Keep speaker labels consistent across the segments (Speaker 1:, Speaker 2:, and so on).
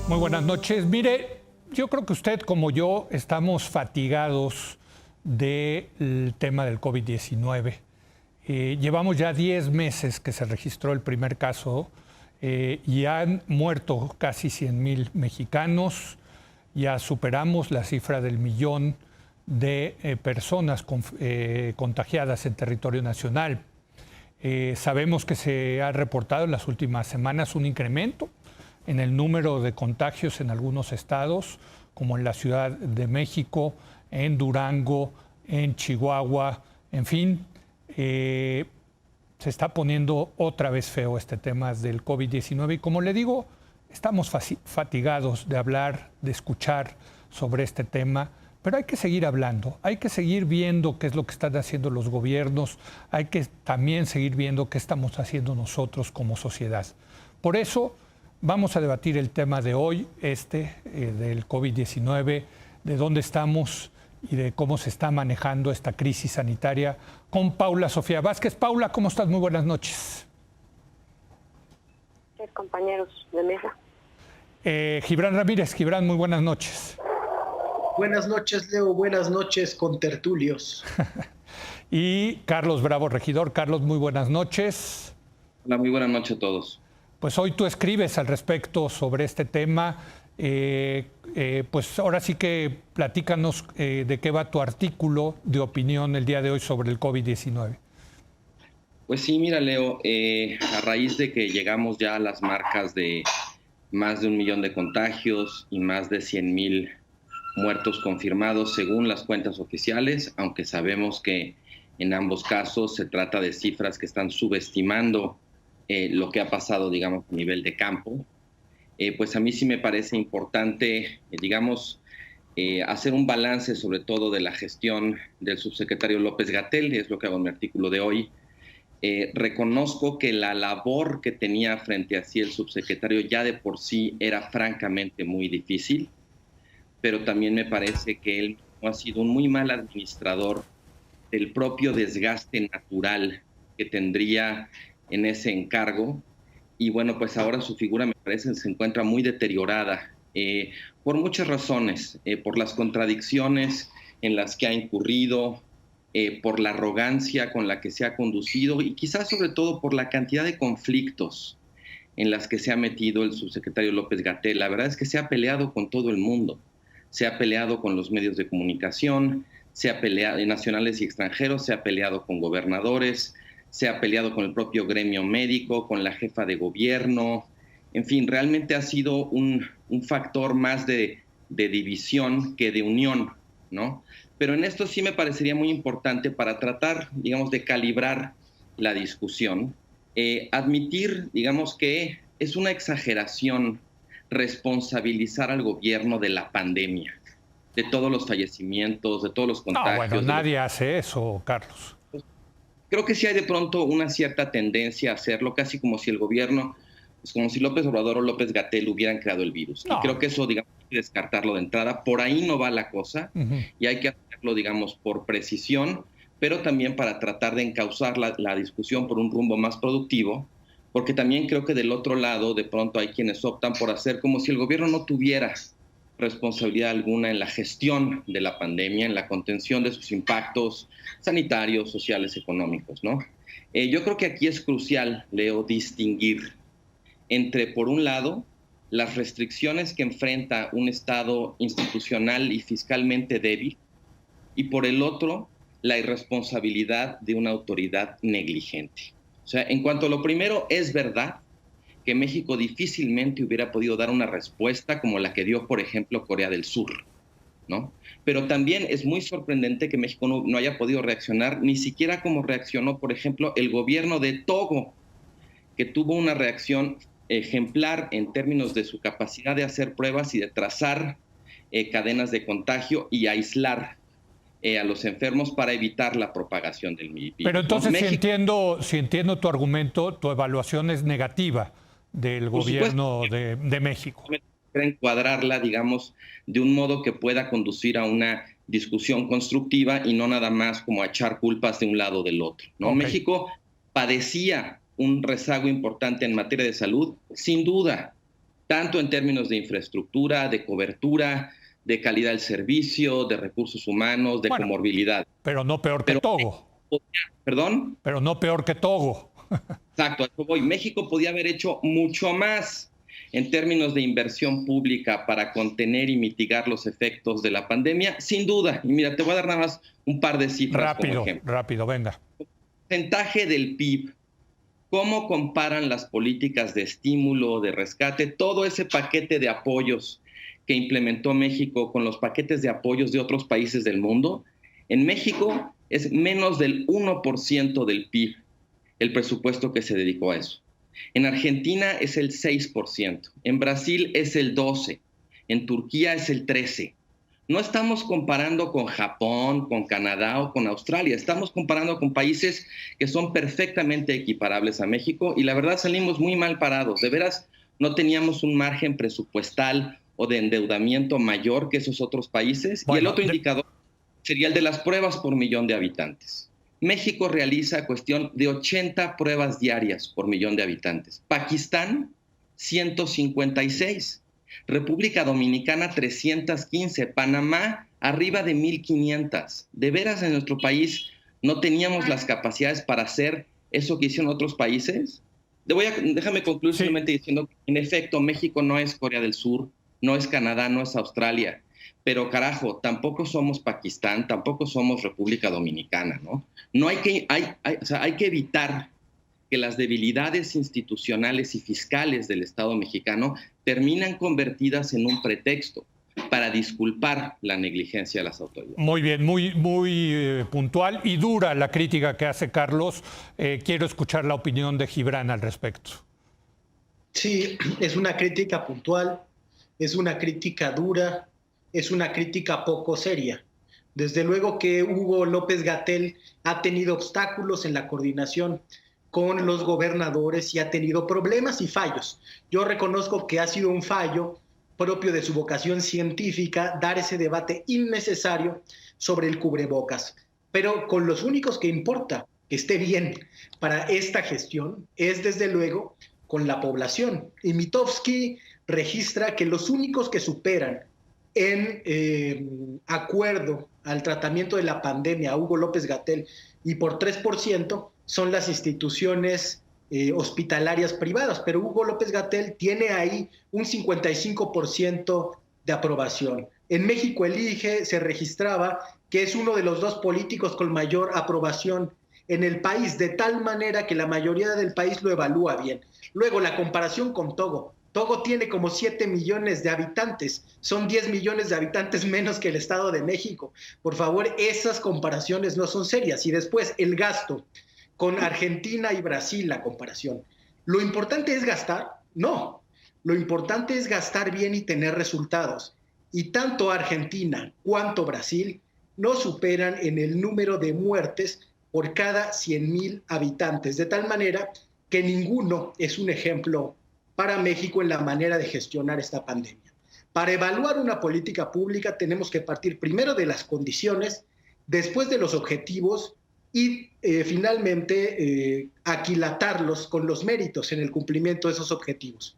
Speaker 1: Muy buenas noches. Mire, yo creo que usted como yo estamos fatigados del tema del COVID-19. Llevamos ya 10 meses que se registró el primer caso y han muerto casi 100,000 mexicanos. Ya superamos la cifra del millón de personas contagiadas en territorio nacional. Sabemos que se ha reportado en las últimas semanas un incremento en el número de contagios en algunos estados, como en la Ciudad de México, en Durango, en Chihuahua, en fin. Se está poniendo otra vez feo este tema del COVID-19 y como le digo, estamos fatigados de hablar, de escuchar sobre este tema, pero hay que seguir hablando, hay que seguir viendo qué es lo que están haciendo los gobiernos, hay que también seguir viendo qué estamos haciendo nosotros como sociedad. Por eso vamos a debatir el tema de hoy, del COVID-19, de dónde estamos y de cómo se está manejando esta crisis sanitaria con Paula Sofía Vázquez. Paula, ¿cómo estás? Muy buenas noches.
Speaker 2: Compañeros de mesa.
Speaker 1: Gibran Ramírez. Gibran, muy buenas noches.
Speaker 3: Buenas noches, Leo. Buenas noches, contertulios.
Speaker 1: Y Carlos Bravo, regidor. Carlos, muy buenas noches.
Speaker 4: Hola, muy buenas noches a todos.
Speaker 1: Pues hoy tú escribes al respecto sobre este tema. Pues ahora sí que platícanos de qué va tu artículo de opinión el día de hoy sobre el COVID-19.
Speaker 4: Pues sí, mira, Leo, a raíz de que llegamos ya a las marcas de más de 1 millón de contagios y más de 100,000 muertos confirmados según las cuentas oficiales, aunque sabemos que en ambos casos se trata de cifras que están subestimando lo que ha pasado, digamos, a nivel de campo, pues a mí sí me parece importante, hacer un balance sobre todo de la gestión del subsecretario López-Gatell, es lo que hago en mi artículo de hoy. Reconozco que la labor que tenía frente a sí el subsecretario ya de por sí era francamente muy difícil, pero también me parece que él ha sido un muy mal administrador del propio desgaste natural que tendría en ese encargo. Y bueno, pues ahora su figura me parece que se encuentra muy deteriorada por muchas razones, por las contradicciones en las que ha incurrido, por la arrogancia con la que se ha conducido y quizás sobre todo por la cantidad de conflictos en las que se ha metido el subsecretario López-Gatell. La verdad es que se ha peleado con todo el mundo, se ha peleado con los medios de comunicación, se ha peleado nacionales y extranjeros, se ha peleado con gobernadores, se ha peleado con el propio gremio médico, con la jefa de gobierno. En fin, realmente ha sido un factor más de división que de unión, ¿no? Pero en esto sí me parecería muy importante para tratar, digamos, de calibrar la discusión, admitir, digamos, que es una exageración responsabilizar al gobierno de la pandemia, de todos los fallecimientos, de todos los contagios.
Speaker 1: No, bueno, nadie hace eso, Carlos.
Speaker 4: Creo que sí hay de pronto una cierta tendencia a hacerlo, casi como si el gobierno, pues como si López Obrador o López-Gatell hubieran creado el virus.
Speaker 1: No.
Speaker 4: Y creo que eso, digamos, hay que descartarlo de entrada. Por ahí no va la cosa, y hay que hacerlo, digamos, por precisión, pero también para tratar de encauzar la discusión por un rumbo más productivo, porque también creo que del otro lado de pronto hay quienes optan por hacer como si el gobierno no tuviera responsabilidad alguna en la gestión de la pandemia, en la contención de sus impactos sanitarios, sociales, económicos, ¿no? Yo creo que aquí es crucial, Leo, distinguir entre, por un lado, las restricciones que enfrenta un Estado institucional y fiscalmente débil, y por el otro, la irresponsabilidad de una autoridad negligente. O sea, en cuanto a lo primero, es verdad que México difícilmente hubiera podido dar una respuesta como la que dio, por ejemplo, Corea del Sur, ¿no? Pero también es muy sorprendente que México no haya podido reaccionar, ni siquiera como reaccionó, por ejemplo, el gobierno de Togo, que tuvo una reacción ejemplar en términos de su capacidad de hacer pruebas y de trazar cadenas de contagio y aislar a los enfermos para evitar la propagación del virus.
Speaker 1: Pero entonces,
Speaker 4: México,
Speaker 1: si entiendo tu argumento, tu evaluación es negativa del gobierno de México.
Speaker 4: Encuadrarla, digamos, de un modo que pueda conducir a una discusión constructiva y no nada más como a echar culpas de un lado o del otro, ¿no?
Speaker 1: Okay.
Speaker 4: México padecía un rezago importante en materia de salud, sin duda, tanto en términos de infraestructura, de cobertura, de calidad del servicio, de recursos humanos, de comorbilidad.
Speaker 1: Pero no peor que Togo.
Speaker 4: ¿Perdón?
Speaker 1: Pero no peor que Togo.
Speaker 4: Exacto, a eso voy. México podía haber hecho mucho más en términos de inversión pública para contener y mitigar los efectos de la pandemia, sin duda. Y mira, te voy a dar nada más un par de cifras como ejemplo.
Speaker 1: Rápido, venga.
Speaker 4: Porcentaje del PIB. ¿Cómo comparan las políticas de estímulo, de rescate, todo ese paquete de apoyos que implementó México con los paquetes de apoyos de otros países del mundo? En México es menos del 1% del PIB el presupuesto que se dedicó a eso. En Argentina es el 6%, en Brasil es el 12%, en Turquía es el 13%. No estamos comparando con Japón, con Canadá o con Australia, estamos comparando con países que son perfectamente equiparables a México y la verdad salimos muy mal parados. De veras, no teníamos un margen presupuestal o de endeudamiento mayor que esos otros países. Bueno, y el otro indicador sería el de las pruebas por millón de habitantes. México realiza cuestión de 80 pruebas diarias por millón de habitantes. Pakistán, 156. República Dominicana, 315. Panamá, arriba de 1,500. De veras, en nuestro país no teníamos las capacidades para hacer eso que hicieron otros países. Déjame concluir simplemente diciendo que, en efecto, México no es Corea del Sur, no es Canadá, no es Australia. Pero carajo, tampoco somos Pakistán, tampoco somos República Dominicana, ¿no? Hay que evitar que las debilidades institucionales y fiscales del Estado mexicano terminan convertidas en un pretexto para disculpar la negligencia de las autoridades.
Speaker 1: Muy bien, muy puntual y dura la crítica que hace Carlos. Quiero escuchar la opinión de Gibran al respecto.
Speaker 3: Sí, es una crítica puntual, es una crítica dura, es una crítica poco seria. Desde luego que Hugo López-Gatell ha tenido obstáculos en la coordinación con los gobernadores y ha tenido problemas y fallos. Yo reconozco que ha sido un fallo propio de su vocación científica dar ese debate innecesario sobre el cubrebocas. Pero con los únicos que importa que esté bien para esta gestión es, desde luego, con la población. Y Mitofsky registra que los únicos que superan en acuerdo al tratamiento de la pandemia a Hugo López-Gatell y por 3% son las instituciones hospitalarias privadas, pero Hugo López-Gatell tiene ahí un 55% de aprobación. En México el IGE se registraba que es uno de los dos políticos con mayor aprobación en el país, de tal manera que la mayoría del país lo evalúa bien. Luego, la comparación con Togo. Togo tiene como 7 millones de habitantes, son 10 millones de habitantes menos que el Estado de México. Por favor, esas comparaciones no son serias. Y después, el gasto. Con Argentina y Brasil, la comparación. ¿Lo importante es gastar? No. Lo importante es gastar bien y tener resultados. Y tanto Argentina cuanto Brasil no superan en el número de muertes por cada 100,000 habitantes, de tal manera que ninguno es un ejemplo para México en la manera de gestionar esta pandemia. Para evaluar una política pública tenemos que partir primero de las condiciones, después de los objetivos y finalmente aquilatarlos con los méritos en el cumplimiento de esos objetivos.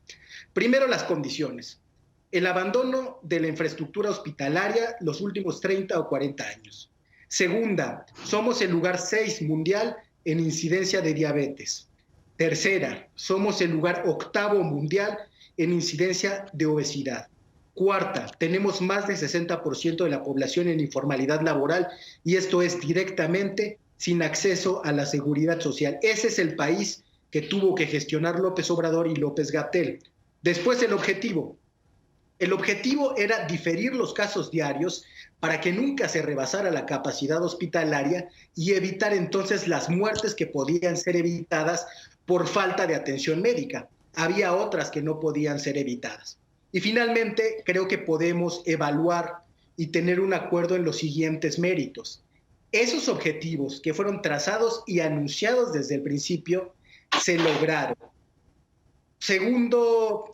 Speaker 3: Primero, las condiciones. El abandono de la infraestructura hospitalaria los últimos 30 o 40 años. Segunda, somos el lugar 6 mundial en incidencia de diabetes. Tercera, somos el lugar 8º mundial en incidencia de obesidad. Cuarta, tenemos más del 60% de la población en informalidad laboral y esto es directamente sin acceso a la seguridad social. Ese es el país que tuvo que gestionar López Obrador y López-Gatell. Después, el objetivo. El objetivo era diferir los casos diarios para que nunca se rebasara la capacidad hospitalaria y evitar entonces las muertes que podían ser evitadas por falta de atención médica. Había otras que no podían ser evitadas. Y finalmente, creo que podemos evaluar y tener un acuerdo en los siguientes méritos. Esos objetivos que fueron trazados y anunciados desde el principio se lograron. Segundo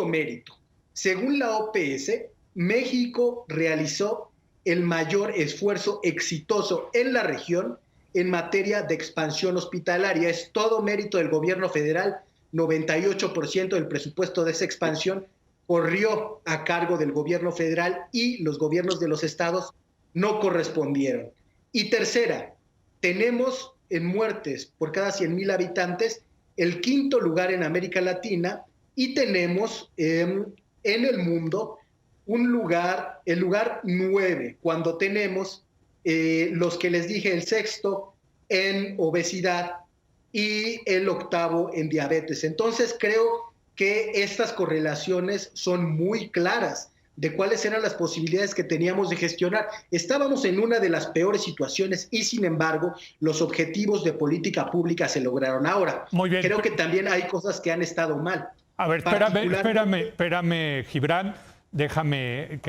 Speaker 3: mérito. Según la OPS, México realizó el mayor esfuerzo exitoso en la región en materia de expansión hospitalaria. Es todo mérito del gobierno federal, 98% del presupuesto de esa expansión corrió a cargo del gobierno federal y los gobiernos de los estados no correspondieron. Y tercera, tenemos en muertes por cada 100,000 habitantes el quinto lugar en América Latina y tenemos en el mundo el lugar 9, cuando tenemos los que les dije, el sexto en obesidad y el octavo en diabetes. Entonces creo que estas correlaciones son muy claras de cuáles eran las posibilidades que teníamos de gestionar. Estábamos en una de las peores situaciones y, sin embargo, los objetivos de política pública se lograron. Ahora,
Speaker 1: muy bien.
Speaker 3: Creo que también hay cosas que han estado mal.
Speaker 1: A ver, espérame, Gibran, déjame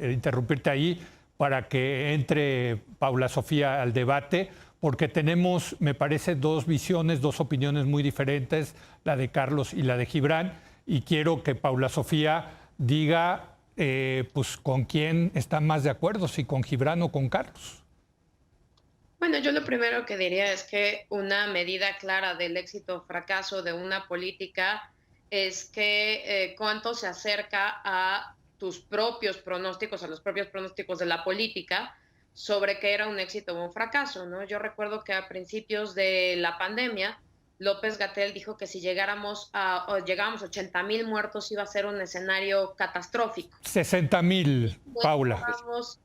Speaker 1: interrumpirte ahí para que entre Paula Sofía al debate, porque tenemos, me parece, dos visiones, dos opiniones muy diferentes, la de Carlos y la de Gibran, y quiero que Paula Sofía diga pues con quién está más de acuerdo, si con Gibran o con Carlos.
Speaker 2: Bueno, yo lo primero que diría es que una medida clara del éxito o fracaso de una política es que cuánto se acerca a tus propios pronósticos, a los propios pronósticos de la política sobre qué era un éxito o un fracaso, ¿no? Yo recuerdo que a principios de la pandemia, López-Gatell dijo que si llegáramos a 80,000 muertos iba a ser un escenario catastrófico.
Speaker 1: 60,000, Paula.
Speaker 2: Y ya vamos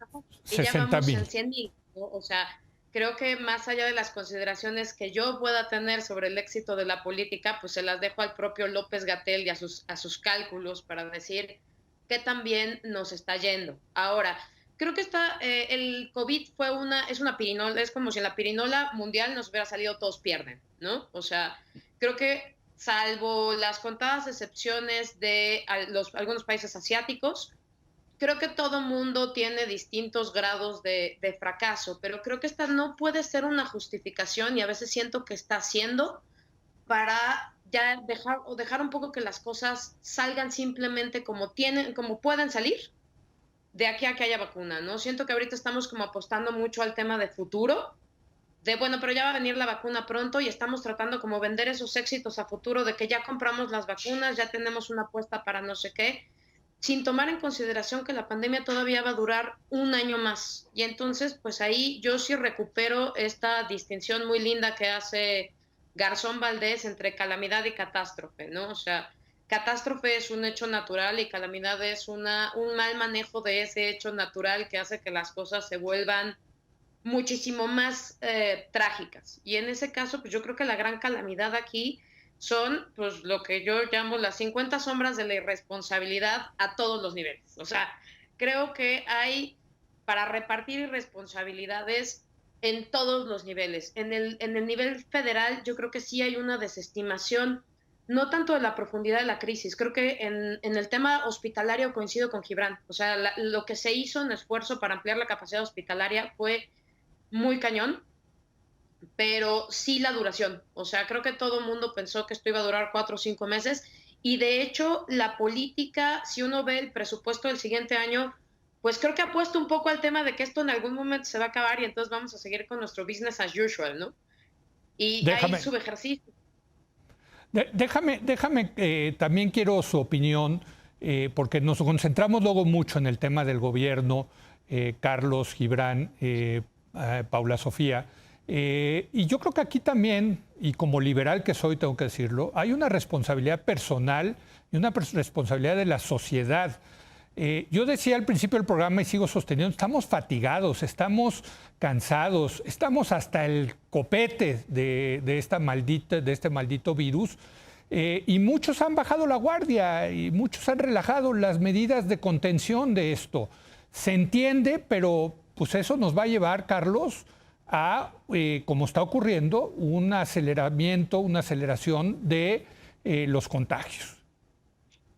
Speaker 2: en 100,000, ¿no? O sea, creo que más allá de las consideraciones que yo pueda tener sobre el éxito de la política, pues se las dejo al propio López-Gatell y a sus cálculos para decir qué tan bien nos está yendo. Ahora, creo que el COVID es una pirinola, es como si en la pirinola mundial nos hubiera salido todos pierden, ¿no? O sea, creo que salvo las contadas excepciones de algunos países asiáticos, creo que todo mundo tiene distintos grados de fracaso, pero creo que esta no puede ser una justificación y a veces siento que está haciendo para ya dejar un poco que las cosas salgan simplemente como pueden salir de aquí a que haya vacuna, ¿no? Siento que ahorita estamos como apostando mucho al tema de futuro, bueno, pero ya va a venir la vacuna pronto y estamos tratando como vender esos éxitos a futuro de que ya compramos las vacunas, ya tenemos una apuesta para no sé qué, sin tomar en consideración que la pandemia todavía va a durar un año más. Y entonces, pues ahí yo sí recupero esta distinción muy linda que hace Garzón Valdés entre calamidad y catástrofe, ¿no? O sea, catástrofe es un hecho natural y calamidad es un mal manejo de ese hecho natural que hace que las cosas se vuelvan muchísimo más trágicas. Y en ese caso, pues yo creo que la gran calamidad aquí son pues lo que yo llamo las 50 sombras de la irresponsabilidad a todos los niveles. O sea, creo que hay para repartir irresponsabilidades en todos los niveles. En el nivel federal yo creo que sí hay una desestimación, no tanto de la profundidad de la crisis, creo que en el tema hospitalario coincido con Gibran. O sea, lo que se hizo en esfuerzo para ampliar la capacidad hospitalaria fue muy cañón, pero sí la duración. O sea, creo que todo el mundo pensó que esto iba a durar 4 o 5 meses y de hecho la política, si uno ve el presupuesto del siguiente año, pues creo que apuesta un poco al tema de que esto en algún momento se va a acabar y entonces vamos a seguir con nuestro business as usual, ¿no? Y ahí sube ejercicio.
Speaker 1: Déjame también quiero su opinión, porque nos concentramos luego mucho en el tema del gobierno, Carlos, Gibran, Paula Sofía, y yo creo que aquí también, y como liberal que soy, tengo que decirlo, hay una responsabilidad personal y una responsabilidad de la sociedad. Yo decía al principio del programa y sigo sosteniendo, estamos fatigados, estamos cansados, estamos hasta el copete de este maldito virus, y muchos han bajado la guardia y muchos han relajado las medidas de contención de esto. Se entiende, pero pues eso nos va a llevar, Carlos, a, como está ocurriendo, un aceleramiento, una aceleración de los contagios.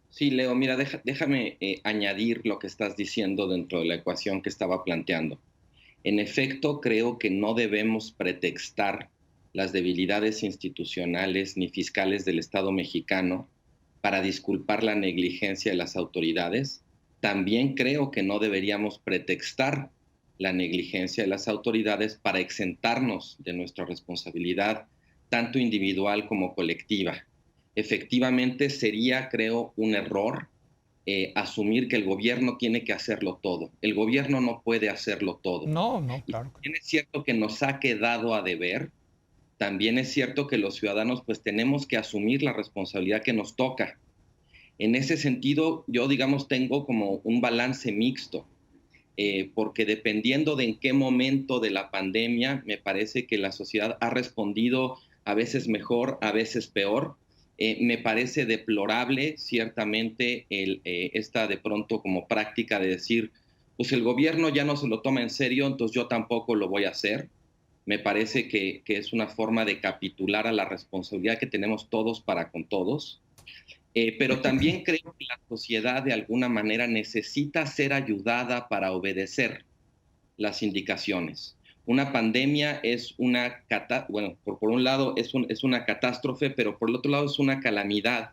Speaker 4: Sí, Leo, mira, déjame añadir lo que estás diciendo dentro de la ecuación que estaba planteando. En efecto, creo que no debemos pretextar las debilidades institucionales ni fiscales del Estado mexicano para disculpar la negligencia de las autoridades. También creo que no deberíamos pretextar la negligencia de las autoridades para exentarnos de nuestra responsabilidad, tanto individual como colectiva. Efectivamente, sería, creo, un error asumir que el gobierno tiene que hacerlo todo. El gobierno no puede hacerlo todo.
Speaker 1: No, claro.
Speaker 4: Y también es cierto que nos ha quedado a deber. También es cierto que los ciudadanos pues tenemos que asumir la responsabilidad que nos toca. En ese sentido, yo digamos tengo como un balance mixto, porque dependiendo de en qué momento de la pandemia, me parece que la sociedad ha respondido a veces mejor, a veces peor. Me parece deplorable ciertamente esta de pronto como práctica de decir, pues el gobierno ya no se lo toma en serio, entonces yo tampoco lo voy a hacer. Me parece que es una forma de capitular a la responsabilidad que tenemos todos para con todos. Pero también creo que la sociedad de alguna manera necesita ser ayudada para obedecer las indicaciones. Una pandemia es una, por un lado es una catástrofe, pero por el otro lado es una calamidad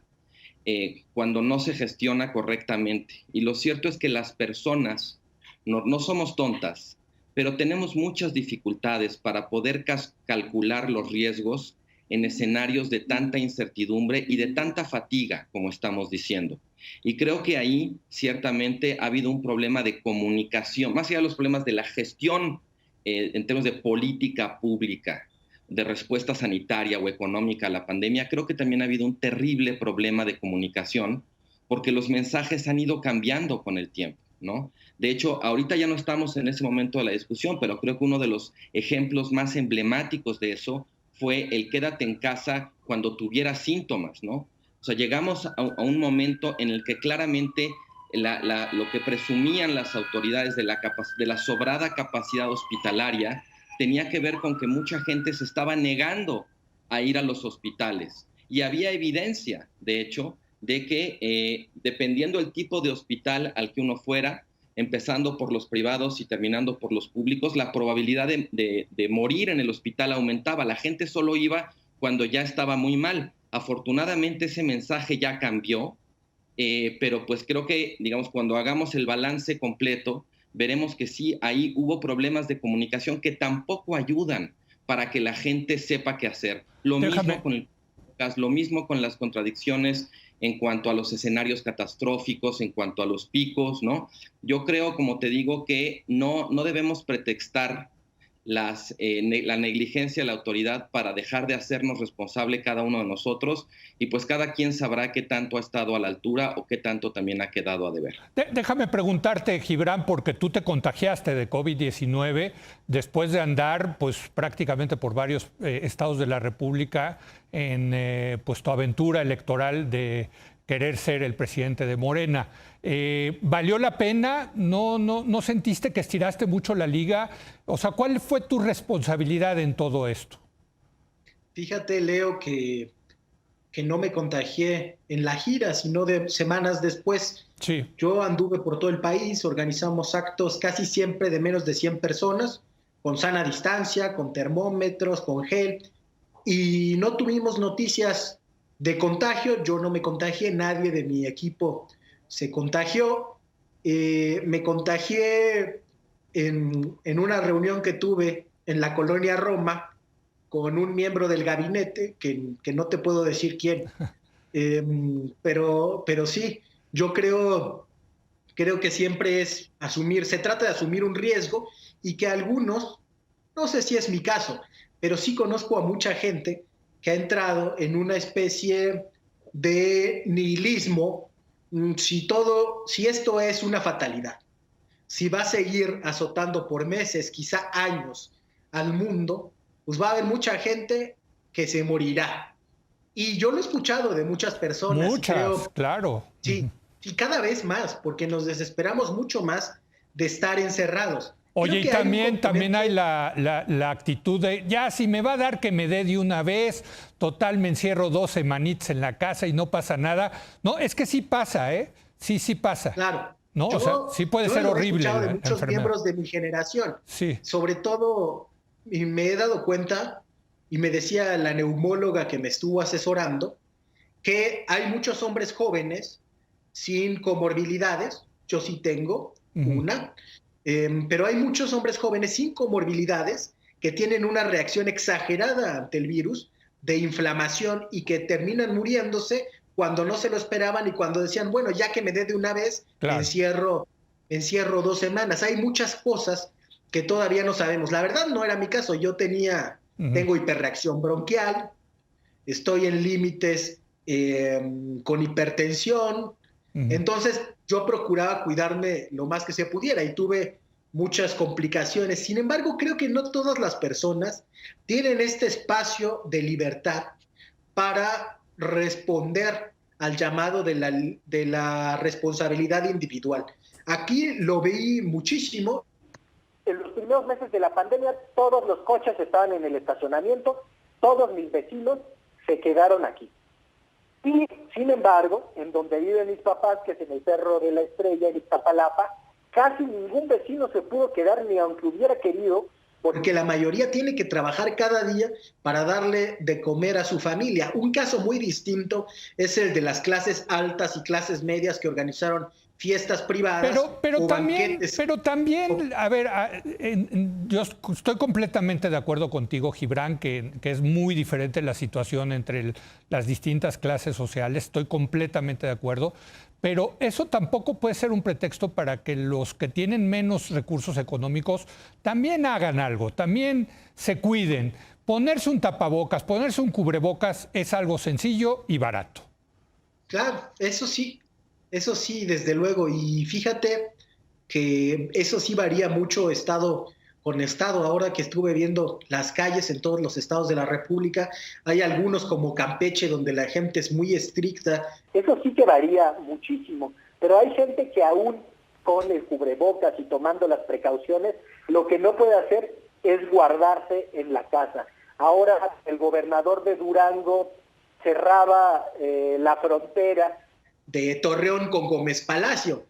Speaker 4: cuando no se gestiona correctamente. Y lo cierto es que las personas no somos tontas, pero tenemos muchas dificultades para poder calcular los riesgos en escenarios de tanta incertidumbre y de tanta fatiga, como estamos diciendo. Y creo que ahí ciertamente ha habido un problema de comunicación, más allá de los problemas de la gestión en términos de política pública, de respuesta sanitaria o económica a la pandemia. Creo que también ha habido un terrible problema de comunicación, porque los mensajes han ido cambiando con el tiempo, ¿no? De hecho, ahorita ya no estamos en ese momento de la discusión, pero creo que uno de los ejemplos más emblemáticos de eso fue el quédate en casa cuando tuviera síntomas, ¿no? O sea, llegamos a un momento en el que claramente lo que presumían las autoridades de la sobrada capacidad hospitalaria tenía que ver con que mucha gente se estaba negando a ir a los hospitales. Y había evidencia, de hecho, de que dependiendo del tipo de hospital al que uno fuera, empezando por los privados y terminando por los públicos, la probabilidad de morir en el hospital aumentaba. La gente solo iba cuando ya estaba muy mal. Afortunadamente ese mensaje ya cambió, pero pues creo que, digamos, cuando hagamos el balance completo, veremos que sí, ahí hubo problemas de comunicación que tampoco ayudan para que la gente sepa qué hacer. Lo mismo con las contradicciones en cuanto a los escenarios catastróficos, en cuanto a los picos, ¿no? Yo creo, como te digo, que no debemos pretextar la negligencia de la autoridad para dejar de hacernos responsable cada uno de nosotros, y pues cada quien sabrá qué tanto ha estado a la altura o qué tanto también ha quedado a deber.
Speaker 1: Déjame preguntarte, Gibran, porque tú te contagiaste de COVID-19 después de andar pues prácticamente por varios estados de la República en pues tu aventura electoral de querer ser el presidente de Morena. ¿Valió la pena? ¿No sentiste que estiraste mucho la liga? O sea, ¿cuál fue tu responsabilidad en todo esto?
Speaker 3: Fíjate, Leo, que no me contagié en la gira, sino de semanas después.
Speaker 1: Sí.
Speaker 3: Yo anduve por todo el país, organizamos actos casi siempre de menos de 100 personas, con sana distancia, con termómetros, con gel, y no tuvimos noticias de contagio. Yo no me contagié, nadie de mi equipo se contagió. Me contagié en una reunión que tuve en la colonia Roma con un miembro del gabinete, que no te puedo decir quién, pero sí, yo creo que siempre se trata de asumir un riesgo, y que algunos, no sé si es mi caso, pero sí conozco a mucha gente que ha entrado en una especie de nihilismo. Si esto es una fatalidad, si va a seguir azotando por meses, quizá años, al mundo, pues va a haber mucha gente que se morirá. Y yo lo he escuchado de muchas personas.
Speaker 1: Muchas, claro.
Speaker 3: Sí, y cada vez más, porque nos desesperamos mucho más de estar encerrados.
Speaker 1: Oye, y también hay la actitud de, ya, si me va a dar, que me dé de una vez, total, me encierro 2 semanitas en la casa y no pasa nada. No, es que sí pasa, ¿eh? Sí pasa.
Speaker 3: Claro.
Speaker 1: ¿No? O sea, sí puede ser horrible.
Speaker 3: Yo he escuchado de muchos miembros de mi generación.
Speaker 1: Sí.
Speaker 3: Sobre todo, y me he dado cuenta, y me decía la neumóloga que me estuvo asesorando, que hay muchos hombres jóvenes sin comorbilidades. Yo sí tengo una. Pero hay muchos hombres jóvenes sin comorbilidades que tienen una reacción exagerada ante el virus de inflamación y que terminan muriéndose cuando no se lo esperaban y cuando decían, bueno, ya que me dé de una vez, claro, encierro 2 semanas. Hay muchas cosas que todavía no sabemos. La verdad no era mi caso. Yo tengo hiperreacción bronquial, estoy en límites con hipertensión. Entonces yo procuraba cuidarme lo más que se pudiera y tuve muchas complicaciones. Sin embargo, creo que no todas las personas tienen este espacio de libertad para responder al llamado de la responsabilidad individual. Aquí lo vi muchísimo.
Speaker 5: En los primeros meses de la pandemia, todos los coches estaban en el estacionamiento, todos mis vecinos se quedaron aquí. Y, sin embargo, en donde viven mis papás, que es en el Cerro de la Estrella, en Iztapalapa, casi ningún vecino se pudo quedar, ni aunque hubiera querido.
Speaker 3: Porque la mayoría tiene que trabajar cada día para darle de comer a su familia. Un caso muy distinto es el de las clases altas y clases medias que organizaron fiestas privadas.
Speaker 1: Pero también, a ver, yo estoy completamente de acuerdo contigo, Gibran, que es muy diferente la situación entre las distintas clases sociales. Estoy completamente de acuerdo. Pero eso tampoco puede ser un pretexto para que los que tienen menos recursos económicos también hagan algo, también se cuiden. Ponerse un tapabocas, ponerse un cubrebocas es algo sencillo y barato.
Speaker 3: Claro, eso sí, desde luego. Y fíjate que eso sí varía mucho estado con estado. Ahora que estuve viendo las calles en todos los estados de la República, hay algunos como Campeche donde la gente es muy estricta.
Speaker 5: Eso sí que varía muchísimo, pero hay gente que aún con el cubrebocas y tomando las precauciones, lo que no puede hacer es guardarse en la casa. Ahora el gobernador de Durango cerraba la frontera
Speaker 3: de Torreón con Gómez Palacio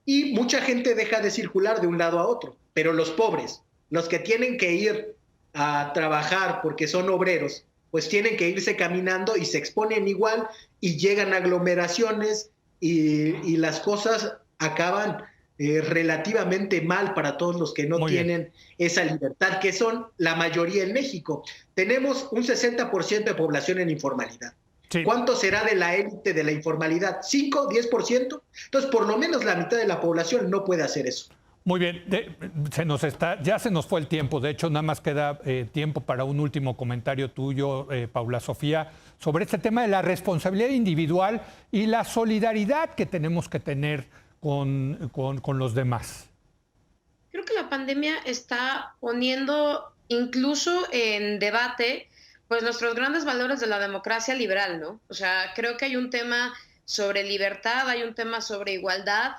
Speaker 3: y mucha gente deja de circular de un lado a otro, pero los pobres, los que tienen que ir a trabajar porque son obreros, pues tienen que irse caminando y se exponen igual y llegan aglomeraciones y las cosas acaban relativamente mal para todos los que no tienen esa libertad, que son la mayoría en México. Tenemos un 60% de población en informalidad. Sí. ¿Cuánto será de la élite de la informalidad? ¿5, 10%? Entonces, por lo menos la mitad de la población no puede hacer eso.
Speaker 1: Muy bien, ya se nos fue el tiempo. De hecho, nada más queda tiempo para un último comentario tuyo, Paula Sofía, sobre este tema de la responsabilidad individual y la solidaridad que tenemos que tener con los demás.
Speaker 2: Creo que la pandemia está poniendo incluso en debate pues nuestros grandes valores de la democracia liberal, ¿no? O sea, creo que hay un tema sobre libertad, hay un tema sobre igualdad,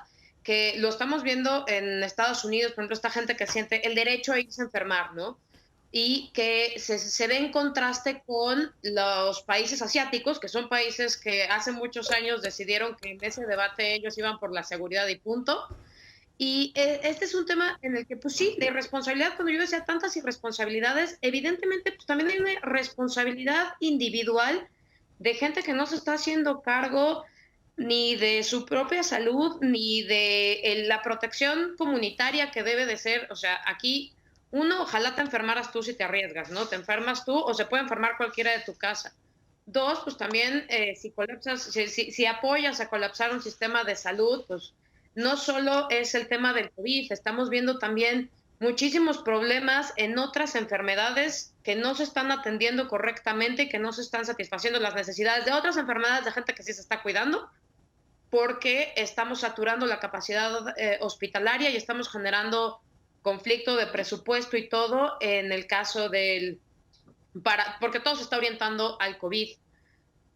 Speaker 2: que lo estamos viendo en Estados Unidos, por ejemplo, esta gente que siente el derecho a irse a enfermar, ¿no? Y que se ve en contraste con los países asiáticos, que son países que hace muchos años decidieron que en ese debate ellos iban por la seguridad y punto. Y este es un tema en el que, pues sí, de irresponsabilidad, cuando yo decía tantas irresponsabilidades, evidentemente pues también hay una responsabilidad individual de gente que no se está haciendo cargo ni de su propia salud, ni de la protección comunitaria que debe de ser. O sea, aquí, uno, ojalá te enfermaras tú si te arriesgas, ¿no? Te enfermas tú o se puede enfermar cualquiera de tu casa. Dos, pues también si colapsas, si apoyas a colapsar un sistema de salud, pues no solo es el tema del COVID, estamos viendo también muchísimos problemas en otras enfermedades que no se están atendiendo correctamente y que no se están satisfaciendo las necesidades de otras enfermedades de gente que sí se está cuidando, porque estamos saturando la capacidad hospitalaria y estamos generando conflicto de presupuesto y todo en el caso porque todo se está orientando al COVID.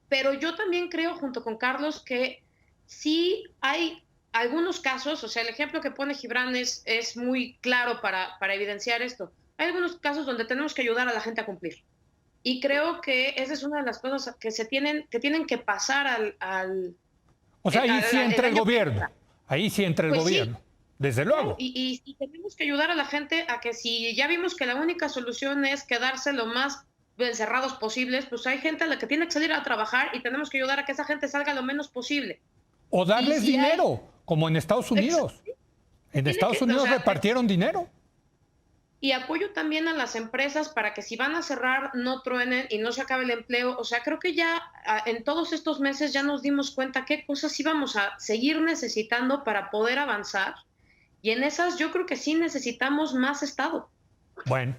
Speaker 2: Pero yo también creo, junto con Carlos, que sí hay algunos casos, o sea, el ejemplo que pone Gibran es muy claro para evidenciar esto. Hay algunos casos donde tenemos que ayudar a la gente a cumplir. Y creo que esa es una de las cosas que tienen que pasar al
Speaker 1: o sea, ahí sí entra el gobierno. Ahí sí entra el gobierno. Sí. Desde luego.
Speaker 2: Y tenemos que ayudar a la gente a que si ya vimos que la única solución es quedarse lo más encerrados posibles, pues hay gente a la que tiene que salir a trabajar y tenemos que ayudar a que esa gente salga lo menos posible.
Speaker 1: O darles dinero, como en Estados Unidos. En Estados Unidos repartieron dinero.
Speaker 2: y apoyo también a las empresas para que si van a cerrar no truenen y no se acabe el empleo. O sea, creo que ya en todos estos meses ya nos dimos cuenta qué cosas íbamos a seguir necesitando para poder avanzar, y en esas yo creo que sí necesitamos más Estado.
Speaker 1: Bueno,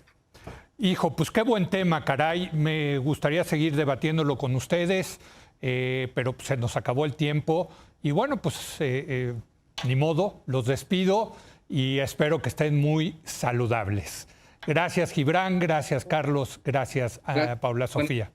Speaker 1: hijo, pues qué buen tema, caray. Me gustaría seguir debatiéndolo con ustedes, pero pues, se nos acabó el tiempo. Y bueno, pues ni modo, los despido y espero que estén muy saludables. Gracias, Gibran, gracias, Carlos, gracias a Paula Sofía.